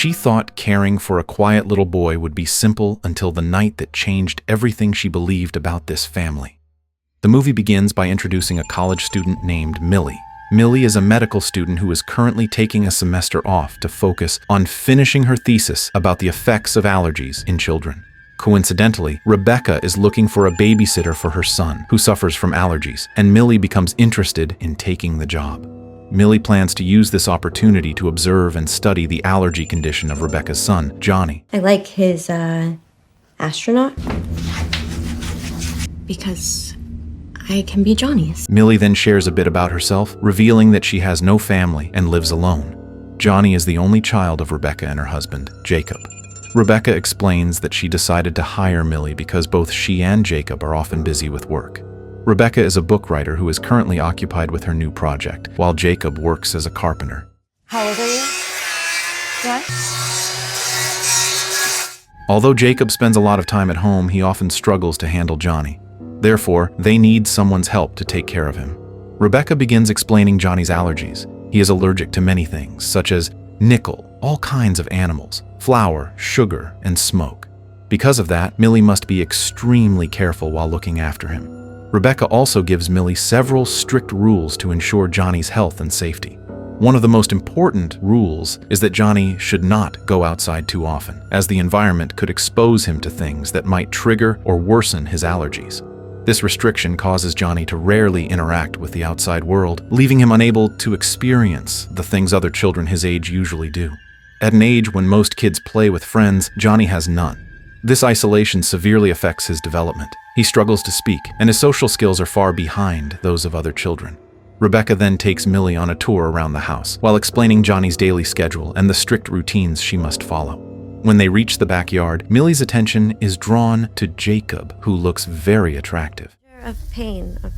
She thought caring for a quiet little boy would be simple until the night that changed everything she believed about this family. The movie begins by introducing a college student named Millie. Millie is a medical student who is currently taking a semester off to focus on finishing her thesis about the effects of allergies in children. Coincidentally, Rebecca is looking for a babysitter for her son, who suffers from allergies, and Millie becomes interested in taking the job. Millie plans to use this opportunity to observe and study the allergy condition of Rebecca's son, Johnny. I like his, astronaut. Because I can be Johnny's. Millie then shares a bit about herself, revealing that she has no family and lives alone. Johnny is the only child of Rebecca and her husband, Jacob. Rebecca explains that she decided to hire Millie because both she and Jacob are often busy with work. Rebecca is a book writer who is currently occupied with her new project, while Jacob works as a carpenter. How old are you? What? Although Jacob spends a lot of time at home, he often struggles to handle Johnny. Therefore, they need someone's help to take care of him. Rebecca begins explaining Johnny's allergies. He is allergic to many things, such as nickel, all kinds of animals, flour, sugar, and smoke. Because of that, Millie must be extremely careful while looking after him. Rebecca also gives Millie several strict rules to ensure Johnny's health and safety. One of the most important rules is that Johnny should not go outside too often, as the environment could expose him to things that might trigger or worsen his allergies. This restriction causes Johnny to rarely interact with the outside world, leaving him unable to experience the things other children his age usually do. At an age when most kids play with friends, Johnny has none. This isolation severely affects his development. He struggles to speak, and his social skills are far behind those of other children. Rebecca then takes Millie on a tour around the house, while explaining Johnny's daily schedule and the strict routines she must follow. When they reach the backyard, Millie's attention is drawn to Jacob, who looks very attractive. Of pain, of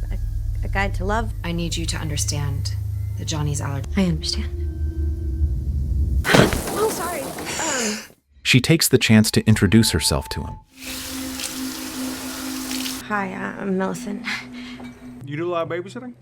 a guide to love. I need you to understand that Johnny's allergy. I understand. Oh, sorry. She takes the chance to introduce herself to him. Hi, I'm Millicent. You do a lot of babysitting?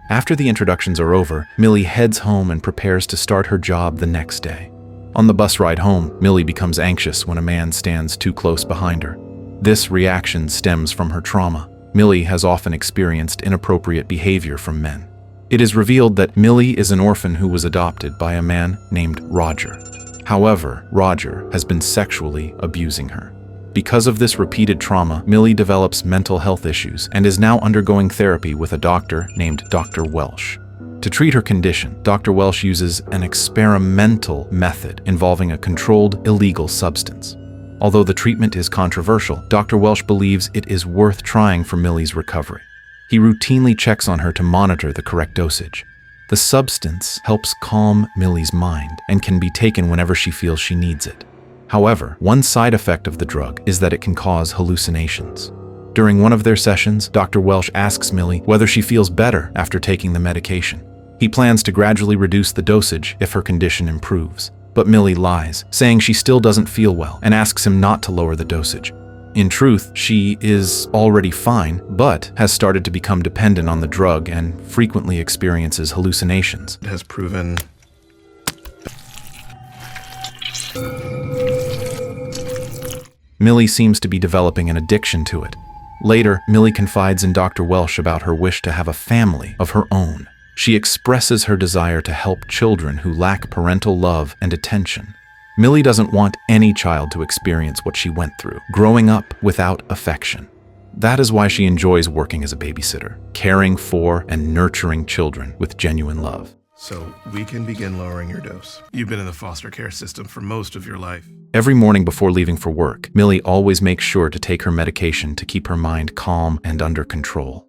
After the introductions are over, Millie heads home and prepares to start her job the next day. On the bus ride home, Millie becomes anxious when a man stands too close behind her. This reaction stems from her trauma. Millie has often experienced inappropriate behavior from men. It is revealed that Millie is an orphan who was adopted by a man named Roger. However, Roger has been sexually abusing her. Because of this repeated trauma, Millie develops mental health issues and is now undergoing therapy with a doctor named Dr. Welsh. To treat her condition, Dr. Welsh uses an experimental method involving a controlled, illegal substance. Although the treatment is controversial, Dr. Welsh believes it is worth trying for Millie's recovery. He routinely checks on her to monitor the correct dosage. The substance helps calm Millie's mind and can be taken whenever she feels she needs it. However, one side effect of the drug is that it can cause hallucinations. During one of their sessions, Dr. Welsh asks Millie whether she feels better after taking the medication. He plans to gradually reduce the dosage if her condition improves. But Millie lies, saying she still doesn't feel well, and asks him not to lower the dosage. In truth, she is already fine, but has started to become dependent on the drug and frequently experiences hallucinations. It has proven Millie seems to be developing an addiction to it. Later, Millie confides in Dr. Welsh about her wish to have a family of her own. She expresses her desire to help children who lack parental love and attention. Millie doesn't want any child to experience what she went through, growing up without affection. That is why she enjoys working as a babysitter, caring for and nurturing children with genuine love. So we can begin lowering your dose. You've been in the foster care system for most of your life. Every morning before leaving for work, Millie always makes sure to take her medication to keep her mind calm and under control.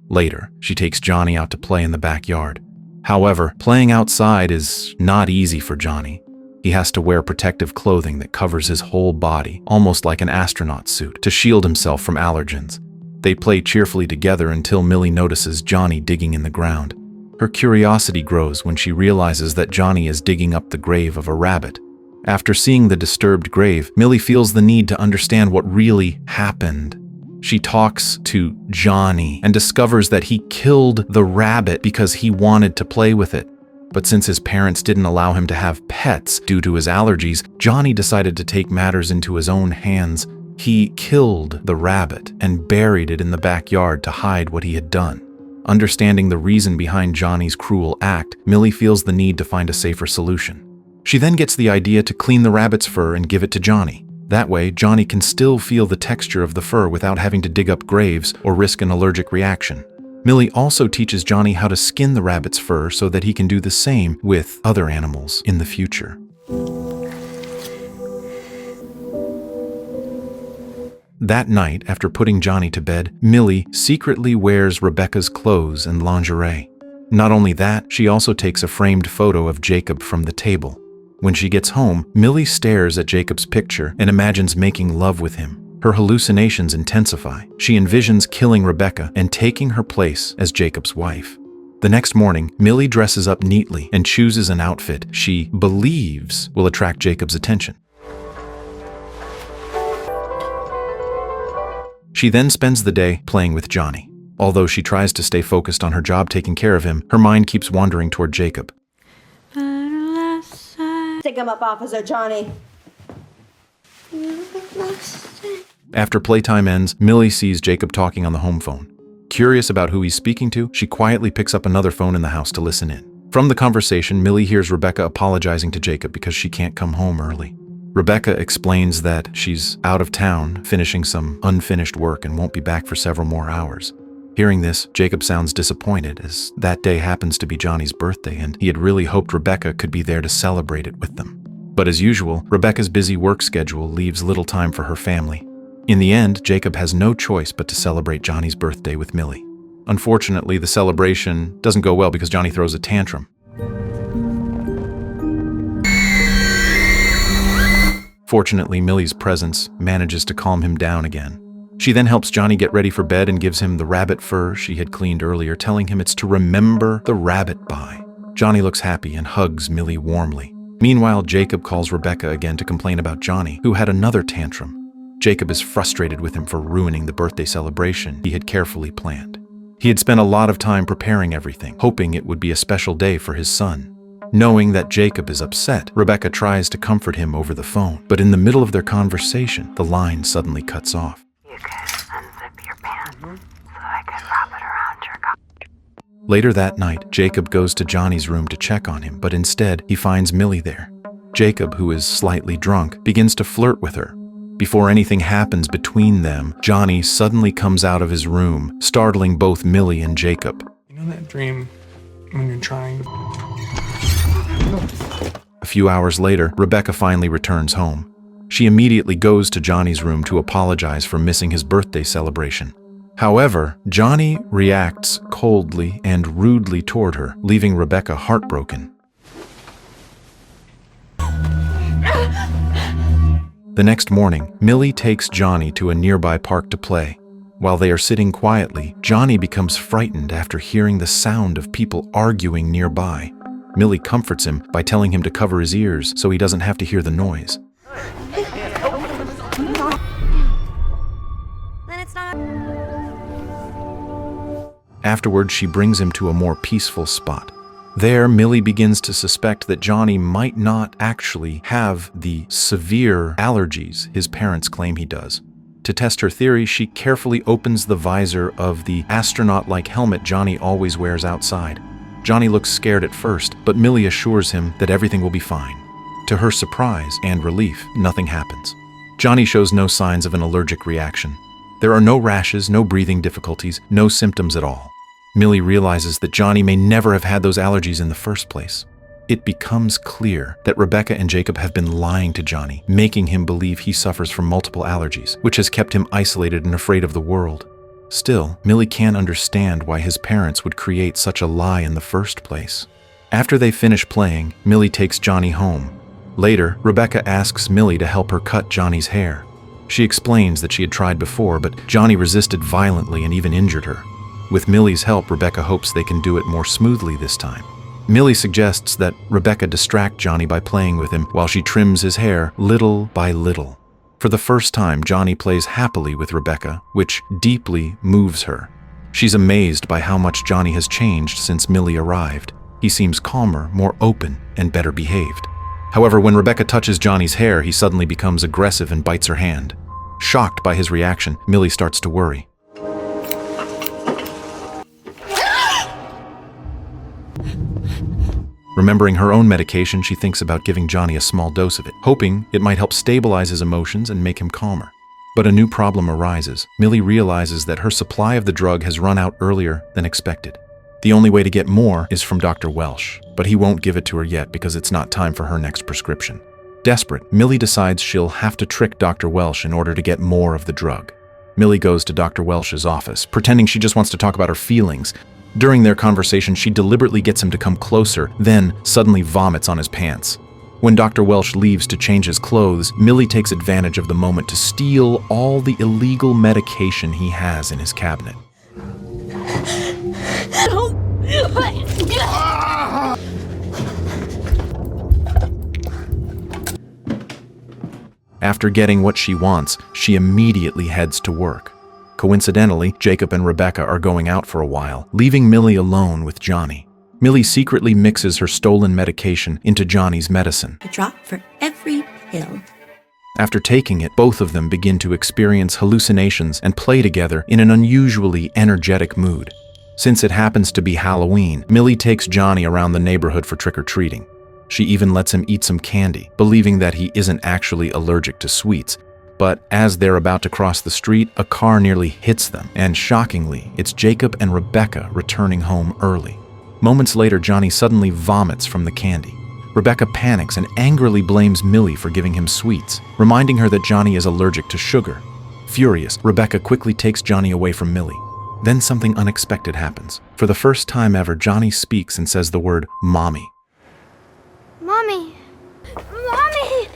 Later, she takes Johnny out to play in the backyard. However, playing outside is not easy for Johnny. He has to wear protective clothing that covers his whole body, almost like an astronaut suit, to shield himself from allergens. They play cheerfully together until Millie notices Johnny digging in the ground. Her curiosity grows when she realizes that Johnny is digging up the grave of a rabbit. After seeing the disturbed grave, Millie feels the need to understand what really happened. She talks to Johnny and discovers that he killed the rabbit because he wanted to play with it. But since his parents didn't allow him to have pets due to his allergies, Johnny decided to take matters into his own hands. He killed the rabbit and buried it in the backyard to hide what he had done. Understanding the reason behind Johnny's cruel act, Millie feels the need to find a safer solution. She then gets the idea to clean the rabbit's fur and give it to Johnny. That way, Johnny can still feel the texture of the fur without having to dig up graves or risk an allergic reaction. Millie also teaches Johnny how to skin the rabbit's fur so that he can do the same with other animals in the future. That night, after putting Johnny to bed, Millie secretly wears Rebecca's clothes and lingerie. Not only that, she also takes a framed photo of Jacob from the table. When she gets home, Millie stares at Jacob's picture and imagines making love with him. Her hallucinations intensify. She envisions killing Rebecca and taking her place as Jacob's wife. The next morning, Millie dresses up neatly and chooses an outfit she believes will attract Jacob's attention. She then spends the day playing with Johnny. Although she tries to stay focused on her job taking care of him, her mind keeps wandering toward Jacob. Stick him up, Officer Johnny. After playtime ends, Millie sees Jacob talking on the home phone. Curious about who he's speaking to, she quietly picks up another phone in the house to listen in. From the conversation, Millie hears Rebecca apologizing to Jacob because she can't come home early. Rebecca explains that she's out of town, finishing some unfinished work and won't be back for several more hours. Hearing this, Jacob sounds disappointed, as that day happens to be Johnny's birthday and he had really hoped Rebecca could be there to celebrate it with them. But as usual, Rebecca's busy work schedule leaves little time for her family. In the end, Jacob has no choice but to celebrate Johnny's birthday with Millie. Unfortunately, the celebration doesn't go well because Johnny throws a tantrum. Fortunately, Millie's presence manages to calm him down again. She then helps Johnny get ready for bed and gives him the rabbit fur she had cleaned earlier, telling him it's to remember the rabbit by. Johnny looks happy and hugs Millie warmly. Meanwhile, Jacob calls Rebecca again to complain about Johnny, who had another tantrum. Jacob is frustrated with him for ruining the birthday celebration he had carefully planned. He had spent a lot of time preparing everything, hoping it would be a special day for his son. Knowing that Jacob is upset, Rebecca tries to comfort him over the phone, but in the middle of their conversation, the line suddenly cuts off. You can unzip your pants so I can wrap it around your collar. Later that night, Jacob goes to Johnny's room to check on him, but instead, he finds Millie there. Jacob, who is slightly drunk, begins to flirt with her. Before anything happens between them, Johnny suddenly comes out of his room, startling both Millie and Jacob. You know that dream when you're trying? A few hours later, Rebecca finally returns home. She immediately goes to Johnny's room to apologize for missing his birthday celebration. However, Johnny reacts coldly and rudely toward her, leaving Rebecca heartbroken. The next morning, Millie takes Johnny to a nearby park to play. While they are sitting quietly, Johnny becomes frightened after hearing the sound of people arguing nearby. Millie comforts him by telling him to cover his ears so he doesn't have to hear the noise. Then it's not. Afterwards, she brings him to a more peaceful spot. There, Millie begins to suspect that Johnny might not actually have the severe allergies his parents claim he does. To test her theory, she carefully opens the visor of the astronaut-like helmet Johnny always wears outside. Johnny looks scared at first, but Millie assures him that everything will be fine. To her surprise and relief, nothing happens. Johnny shows no signs of an allergic reaction. There are no rashes, no breathing difficulties, no symptoms at all. Millie realizes that Johnny may never have had those allergies in the first place. It becomes clear that Rebecca and Jacob have been lying to Johnny, making him believe he suffers from multiple allergies, which has kept him isolated and afraid of the world. Still, Millie can't understand why his parents would create such a lie in the first place. After they finish playing, Millie takes Johnny home. Later, Rebecca asks Millie to help her cut Johnny's hair. She explains that she had tried before, but Johnny resisted violently and even injured her. With Millie's help, Rebecca hopes they can do it more smoothly this time. Millie suggests that Rebecca distract Johnny by playing with him while she trims his hair little by little. For the first time, Johnny plays happily with Rebecca, which deeply moves her. She's amazed by how much Johnny has changed since Millie arrived. He seems calmer, more open, and better behaved. However, when Rebecca touches Johnny's hair, he suddenly becomes aggressive and bites her hand. Shocked by his reaction, Millie starts to worry. Remembering her own medication, she thinks about giving Johnny a small dose of it, hoping it might help stabilize his emotions and make him calmer. But a new problem arises. Millie realizes that her supply of the drug has run out earlier than expected. The only way to get more is from Dr. Welsh, but he won't give it to her yet because it's not time for her next prescription. Desperate, Millie decides she'll have to trick Dr. Welsh in order to get more of the drug. Millie goes to Dr. Welsh's office, pretending she just wants to talk about her feelings. During their conversation, she deliberately gets him to come closer, then suddenly vomits on his pants. When Dr. Welsh leaves to change his clothes, Millie takes advantage of the moment to steal all the illegal medication he has in his cabinet. After getting what she wants, she immediately heads to work. Coincidentally, Jacob and Rebecca are going out for a while, leaving Millie alone with Johnny. Millie secretly mixes her stolen medication into Johnny's medicine. A drop for every pill. After taking it, both of them begin to experience hallucinations and play together in an unusually energetic mood. Since it happens to be Halloween, Millie takes Johnny around the neighborhood for trick-or-treating. She even lets him eat some candy, believing that he isn't actually allergic to sweets. But as they're about to cross the street, a car nearly hits them, and shockingly, it's Jacob and Rebecca returning home early. Moments later, Johnny suddenly vomits from the candy. Rebecca panics and angrily blames Millie for giving him sweets, reminding her that Johnny is allergic to sugar. Furious, Rebecca quickly takes Johnny away from Millie. Then something unexpected happens. For the first time ever, Johnny speaks and says the word "mommy." Mommy! Mommy!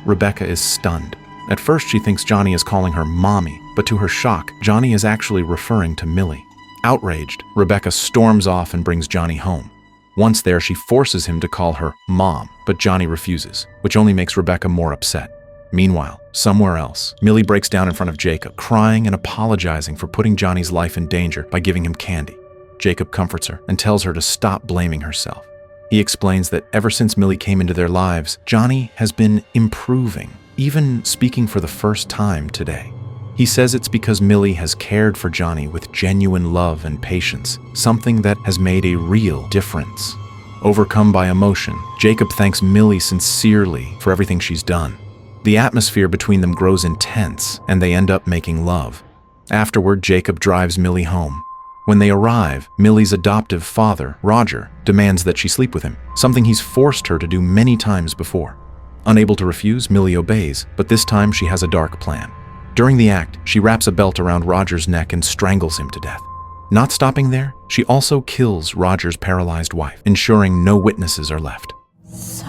Rebecca is stunned. At first, she thinks Johnny is calling her mommy, but to her shock, Johnny is actually referring to Millie. Outraged, Rebecca storms off and brings Johnny home. Once there, she forces him to call her mom, but Johnny refuses, which only makes Rebecca more upset. Meanwhile, somewhere else, Millie breaks down in front of Jacob, crying and apologizing for putting Johnny's life in danger by giving him candy. Jacob comforts her and tells her to stop blaming herself. He explains that ever since Millie came into their lives, Johnny has been improving, even speaking for the first time today. He says it's because Millie has cared for Johnny with genuine love and patience, something that has made a real difference. Overcome by emotion, Jacob thanks Millie sincerely for everything she's done. The atmosphere between them grows intense, and they end up making love. Afterward, Jacob drives Millie home. When they arrive, Millie's adoptive father, Roger, demands that she sleep with him, something he's forced her to do many times before. Unable to refuse, Millie obeys, but this time she has a dark plan. During the act, she wraps a belt around Roger's neck and strangles him to death. Not stopping there, she also kills Roger's paralyzed wife, ensuring no witnesses are left. So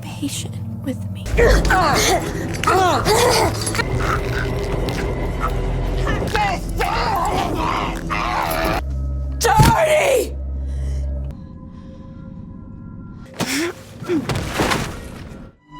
patient with me. Johnny!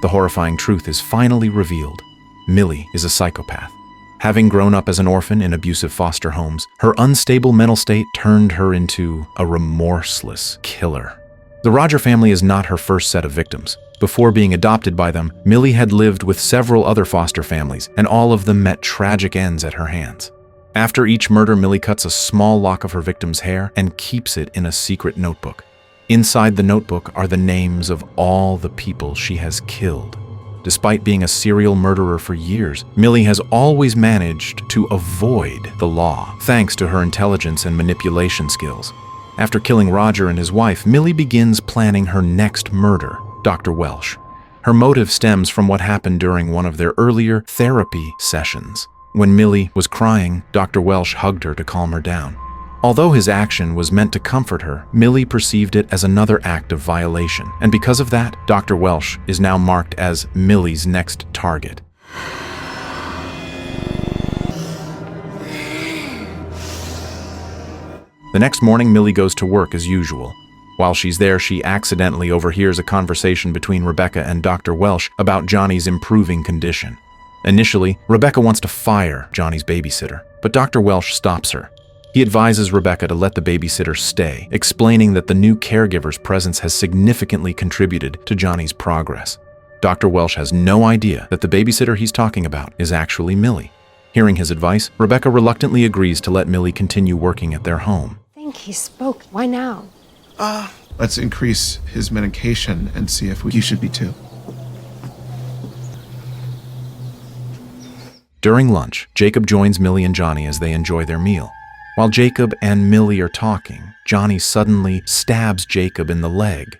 The horrifying truth is finally revealed. Millie is a psychopath. Having grown up as an orphan in abusive foster homes, her unstable mental state turned her into a remorseless killer. The Roger family is not her first set of victims. Before being adopted by them, Millie had lived with several other foster families, and all of them met tragic ends at her hands. After each murder, Millie cuts a small lock of her victim's hair and keeps it in a secret notebook. Inside the notebook are the names of all the people she has killed. Despite being a serial murderer for years, Millie has always managed to avoid the law, thanks to her intelligence and manipulation skills. After killing Roger and his wife, Millie begins planning her next murder, Dr. Welsh. Her motive stems from what happened during one of their earlier therapy sessions. When Millie was crying, Dr. Welsh hugged her to calm her down. Although his action was meant to comfort her, Millie perceived it as another act of violation, and because of that, Dr. Welsh is now marked as Millie's next target. The next morning, Millie goes to work as usual. While she's there, she accidentally overhears a conversation between Rebecca and Dr. Welsh about Johnny's improving condition. Initially, Rebecca wants to fire Johnny's babysitter, but Dr. Welsh stops her. He advises Rebecca to let the babysitter stay, explaining that the new caregiver's presence has significantly contributed to Johnny's progress. Dr. Welsh has no idea that the babysitter he's talking about is actually Millie. Hearing his advice, Rebecca reluctantly agrees to let Millie continue working at their home. I think he spoke. Why now? Let's increase his medication and see if he should be too. During lunch, Jacob joins Millie and Johnny as they enjoy their meal. While Jacob and Millie are talking, Johnny suddenly stabs Jacob in the leg.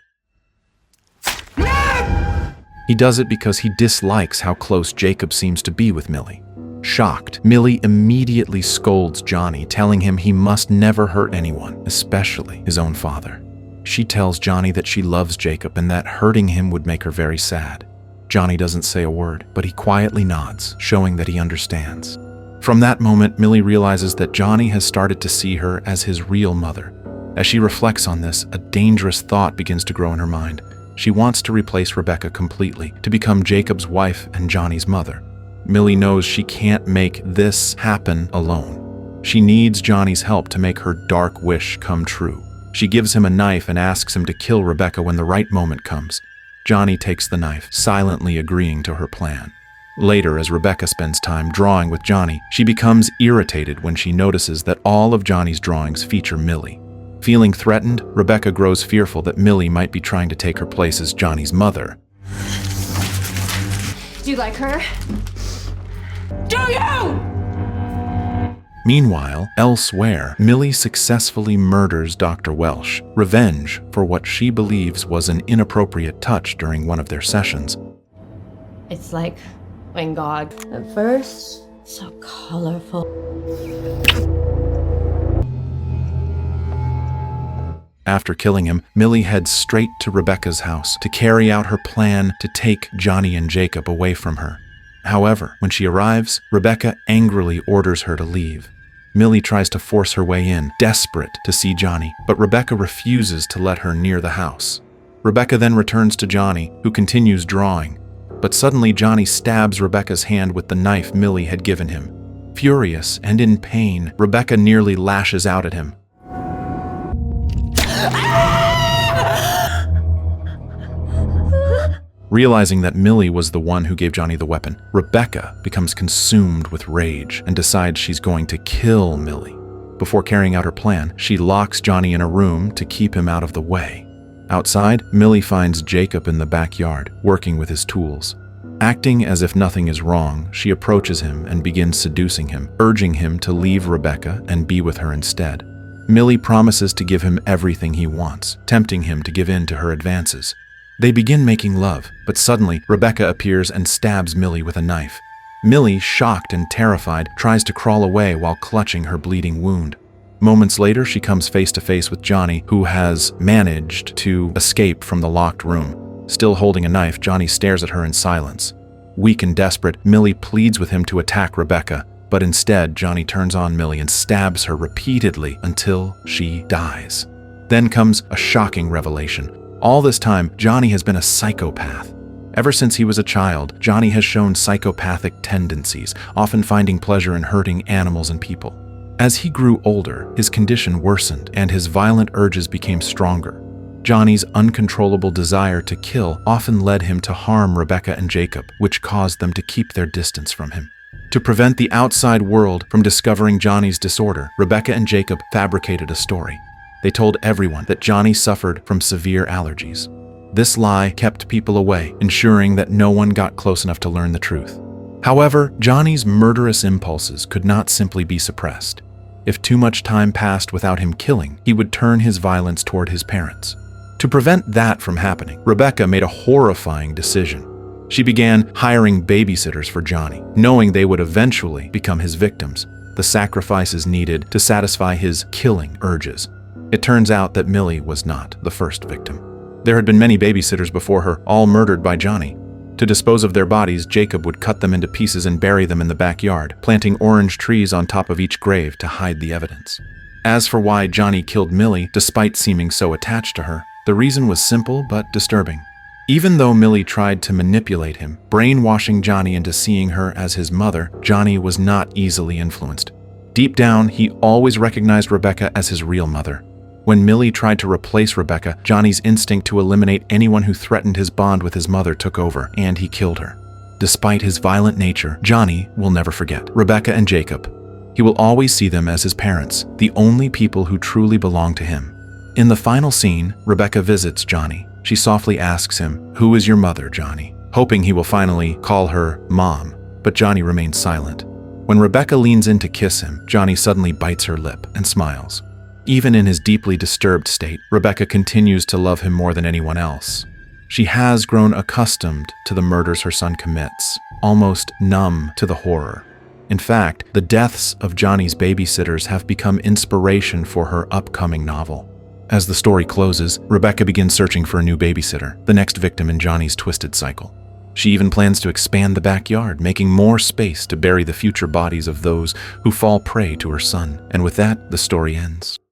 He does it because he dislikes how close Jacob seems to be with Millie. Shocked, Millie immediately scolds Johnny, telling him he must never hurt anyone, especially his own father. She tells Johnny that she loves Jacob and that hurting him would make her very sad. Johnny doesn't say a word, but he quietly nods, showing that he understands. From that moment, Millie realizes that Johnny has started to see her as his real mother. As she reflects on this, a dangerous thought begins to grow in her mind. She wants to replace Rebecca completely, to become Jacob's wife and Johnny's mother. Millie knows she can't make this happen alone. She needs Johnny's help to make her dark wish come true. She gives him a knife and asks him to kill Rebecca when the right moment comes. Johnny takes the knife, silently agreeing to her plan. Later, as Rebecca spends time drawing with Johnny, she becomes irritated when she notices that all of Johnny's drawings feature Millie. Feeling threatened, Rebecca grows fearful that Millie might be trying to take her place as Johnny's mother. Do you like her? Do you? Meanwhile, elsewhere, Millie successfully murders Dr. Welsh, revenge for what she believes was an inappropriate touch during one of their sessions. It's like when God, at first, so colorful. After killing him, Millie heads straight to Rebecca's house to carry out her plan to take Johnny and Jacob away from her. However, when she arrives, Rebecca angrily orders her to leave. Millie tries to force her way in, desperate to see Johnny, but Rebecca refuses to let her near the house. Rebecca then returns to Johnny, who continues drawing. But suddenly Johnny stabs Rebecca's hand with the knife Millie had given him. Furious and in pain, Rebecca nearly lashes out at him. Realizing that Millie was the one who gave Johnny the weapon, Rebecca becomes consumed with rage and decides she's going to kill Millie. Before carrying out her plan, she locks Johnny in a room to keep him out of the way. Outside, Millie finds Jacob in the backyard, working with his tools. Acting as if nothing is wrong, she approaches him and begins seducing him, urging him to leave Rebecca and be with her instead. Millie promises to give him everything he wants, tempting him to give in to her advances. They begin making love, but suddenly Rebecca appears and stabs Millie with a knife. Millie, shocked and terrified, tries to crawl away while clutching her bleeding wound. Moments later, she comes face to face with Johnny, who has managed to escape from the locked room. Still holding a knife, Johnny stares at her in silence. Weak and desperate, Millie pleads with him to attack Rebecca, but instead, Johnny turns on Millie and stabs her repeatedly until she dies. Then comes a shocking revelation. All this time, Johnny has been a psychopath. Ever since he was a child, Johnny has shown psychopathic tendencies, often finding pleasure in hurting animals and people. As he grew older, his condition worsened and his violent urges became stronger. Johnny's uncontrollable desire to kill often led him to harm Rebecca and Jacob, which caused them to keep their distance from him. To prevent the outside world from discovering Johnny's disorder, Rebecca and Jacob fabricated a story. They told everyone that Johnny suffered from severe allergies. This lie kept people away, ensuring that no one got close enough to learn the truth. However, Johnny's murderous impulses could not simply be suppressed. If too much time passed without him killing, he would turn his violence toward his parents. To prevent that from happening, Rebecca made a horrifying decision. She began hiring babysitters for Johnny, knowing they would eventually become his victims, the sacrifices needed to satisfy his killing urges. It turns out that Millie was not the first victim. There had been many babysitters before her, all murdered by Johnny. To dispose of their bodies, Jacob would cut them into pieces and bury them in the backyard, planting orange trees on top of each grave to hide the evidence. As for why Johnny killed Millie, despite seeming so attached to her, the reason was simple but disturbing. Even though Millie tried to manipulate him, brainwashing Johnny into seeing her as his mother, Johnny was not easily influenced. Deep down, he always recognized Rebecca as his real mother. When Millie tried to replace Rebecca, Johnny's instinct to eliminate anyone who threatened his bond with his mother took over, and he killed her. Despite his violent nature, Johnny will never forget Rebecca and Jacob. He will always see them as his parents, the only people who truly belong to him. In the final scene, Rebecca visits Johnny. She softly asks him, "Who is your mother, Johnny?" hoping he will finally call her Mom, but Johnny remains silent. When Rebecca leans in to kiss him, Johnny suddenly bites her lip and smiles. Even in his deeply disturbed state, Rebecca continues to love him more than anyone else. She has grown accustomed to the murders her son commits, almost numb to the horror. In fact, the deaths of Johnny's babysitters have become inspiration for her upcoming novel. As the story closes, Rebecca begins searching for a new babysitter, the next victim in Johnny's twisted cycle. She even plans to expand the backyard, making more space to bury the future bodies of those who fall prey to her son. And with that, the story ends.